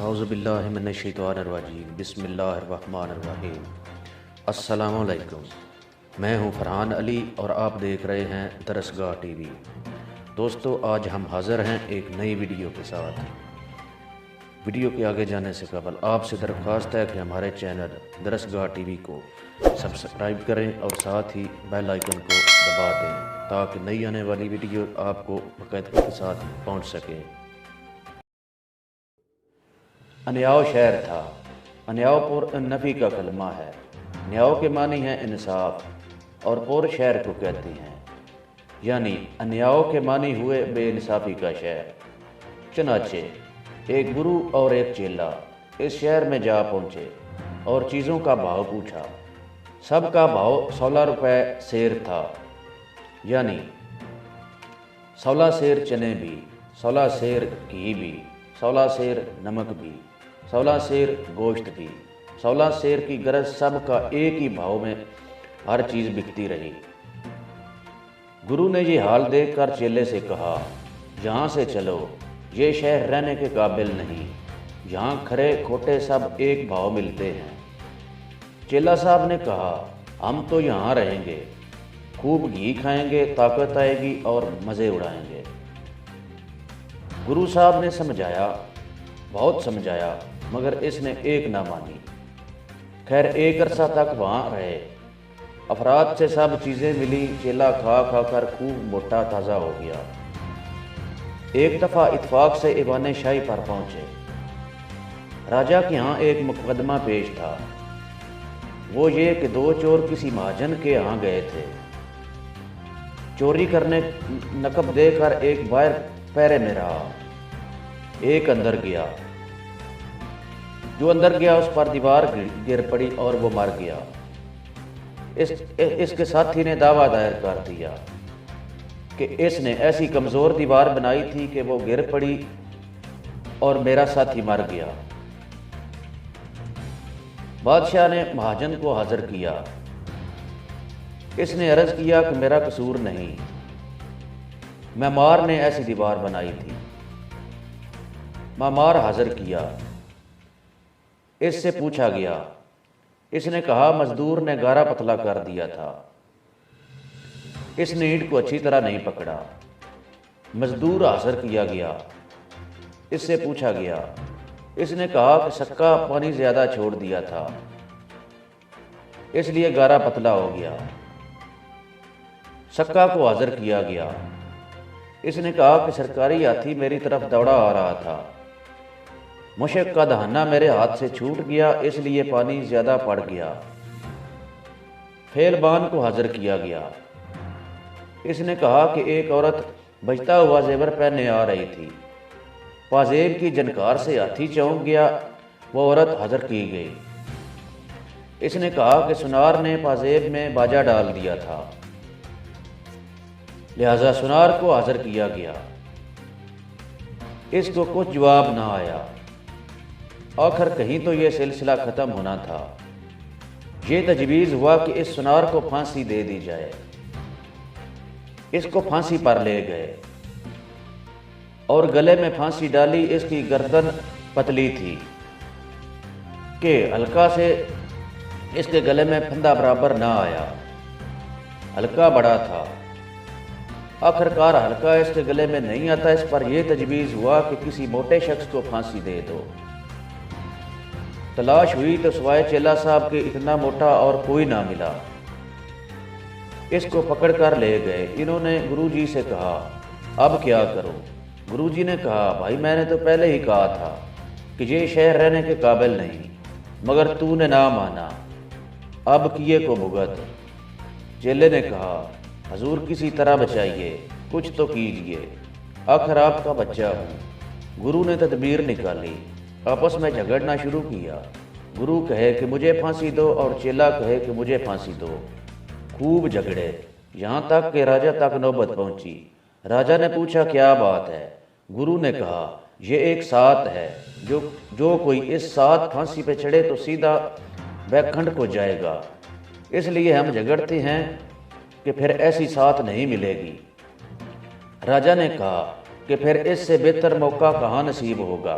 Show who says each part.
Speaker 1: اعوذ باللہ من الشیطان الرجیم بسم اللہ الرحمن الرحیم۔ السلام علیکم، میں ہوں فرحان علی اور آپ دیکھ رہے ہیں درسگاہ ٹی وی۔ دوستو، آج ہم حاضر ہیں ایک نئی ویڈیو کے ساتھ۔ ویڈیو کے آگے جانے سے قبل آپ سے درخواست ہے کہ ہمارے چینل درسگاہ ٹی وی کو سبسکرائب کریں اور ساتھ ہی بیل آئیکن کو دبا دیں تاکہ نئی آنے والی ویڈیو آپ کو باقاعدگی کے ساتھ پہنچ سکیں۔ انیاؤ شہر تھا۔ انیاؤ پر نفی کا کلمہ ہے۔ نیاؤ کے معنی ہے انصاف اور پور شہر کو کہتی ہیں، یعنی انیاؤ کے معنی ہوئے بے انصافی کا شہر۔ چنانچہ ایک گرو اور ایک چیلا اس شہر میں جا پہنچے اور چیزوں کا بھاؤ پوچھا۔ سب کا بھاؤ 16 روپے سیر تھا، یعنی 16 سیر چنے بھی، 16 سیر گھی بھی، 16 سیر نمک بھی، 16 سیر گوشت بھی، 16 سیر کی غرض سب کا ایک ہی بھاؤ میں ہر چیز بکتی رہی۔ گرو نے یہ حال دیکھ کر چیلے سے کہا، یہاں سے چلو، یہ شہر رہنے کے قابل نہیں، یہاں کھرے کھوٹے سب ایک بھاؤ ملتے ہیں۔ چیلا صاحب نے کہا، ہم تو یہاں رہیں گے، خوب گھی کھائیں گے، طاقت آئے گی اور مزے اڑائیں گے۔ گرو صاحب نے سمجھایا، بہت سمجھایا، مگر اس نے ایک نہ مانی۔ خیر ایک عرصہ تک وہاں رہے، افراد سے سب چیزیں ملی، چیلا کھا کھا کر خوب موٹا تازہ ہو گیا۔ ایک دفعہ اتفاق سے ایوان شاہی پر پہنچے۔ راجا کے ہاں ایک مقدمہ پیش تھا، وہ یہ کہ 2 چور کسی مہاجن کے ہاں گئے تھے۔ چوری کرنے نقب دے کر ایک باہر پہرے میں رہا، ایک اندر گیا۔ جو اندر گیا اس پر دیوار گر پڑی اور وہ مر گیا۔ اس کے ساتھی نے دعویٰ دائر کر دیا کہ اس نے ایسی کمزور دیوار بنائی تھی کہ وہ گر پڑی اور میرا ساتھی مر گیا۔ بادشاہ نے مہاجن کو حاضر کیا۔ اس نے عرض کیا کہ میرا قصور نہیں، معمار نے ایسی دیوار بنائی تھی۔ معمار حاضر کیا، اس سے پوچھا گیا، اس نے کہا مزدور نے گارا پتلا کر دیا تھا، اس نے اینٹ کو اچھی طرح نہیں پکڑا۔ مزدور حاضر کیا گیا، اس سے پوچھا گیا، اس نے کہا کہ سکا پانی زیادہ چھوڑ دیا تھا، اس لیے گارا پتلا ہو گیا۔ سکا کو حاضر کیا گیا، اس نے کہا کہ سرکاری ہاتھی میری طرف دوڑا آ رہا تھا، مشک کا دہانہ میرے ہاتھ سے چھوٹ گیا، اس لیے پانی زیادہ پڑ گیا۔ فیلبان کو حاضر کیا گیا، اس نے کہا کہ ایک عورت بجتا ہوا زیور پہنے آ رہی تھی، پازیب کی جنکار سے ہاتھی چونک گیا، وہ عورت حاضر کی گئی۔ اس نے کہا کہ سنار نے پازیب میں باجا ڈال دیا تھا، لہذا سنار کو حاضر کیا گیا۔ اس کو کچھ جواب نہ آیا۔ آخر کہیں تو یہ سلسلہ ختم ہونا تھا۔ یہ تجویز ہوا کہ اس سنار کو پھانسی دے دی جائے۔ اس کو پھانسی پر لے گئے اور گلے میں پھانسی ڈالی۔ اس کی گردن پتلی تھی کہ حلقہ سے اس کے گلے میں پھندا برابر نہ آیا، حلقہ بڑا تھا۔ آخرکار حلقہ اس کے گلے میں نہیں آتا، اس پر یہ تجویز ہوا کہ کسی موٹے شخص کو پھانسی دے دو۔ تلاش ہوئی تو سوائے چیلا صاحب کے اتنا موٹا اور کوئی نہ ملا۔ اس کو پکڑ کر لے گئے۔ انہوں نے گرو جی سے کہا، اب کیا کروں؟ گرو جی نے کہا، بھائی میں نے تو پہلے ہی کہا تھا کہ یہ شہر رہنے کے قابل نہیں، مگر تو نے نہ مانا، اب کیے کو بھگت۔ چیلے نے کہا، حضور کسی طرح بچائیے، کچھ تو کیجئے، آخر آپ کا بچہ ہوں۔ گرو نے تدبیر نکالی، آپس میں جھگڑنا شروع کیا۔ گرو کہے کہ مجھے پھانسی دو اور چیلا کہے کہ مجھے پھانسی دو۔ خوب جھگڑے، یہاں تک کہ راجا تک نوبت پہنچی۔ راجا نے پوچھا کیا بات ہے؟ گرو نے کہا، یہ ایک سات ہے، جو کوئی اس سات پھانسی پہ چڑھے تو سیدھا بیکھنڈ کو جائے گا، اس لیے ہم جھگڑتے ہیں کہ پھر ایسی سات نہیں ملے گی۔ راجا نے کہا کہ پھر اس سے بہتر موقع کہاں نصیب ہوگا؟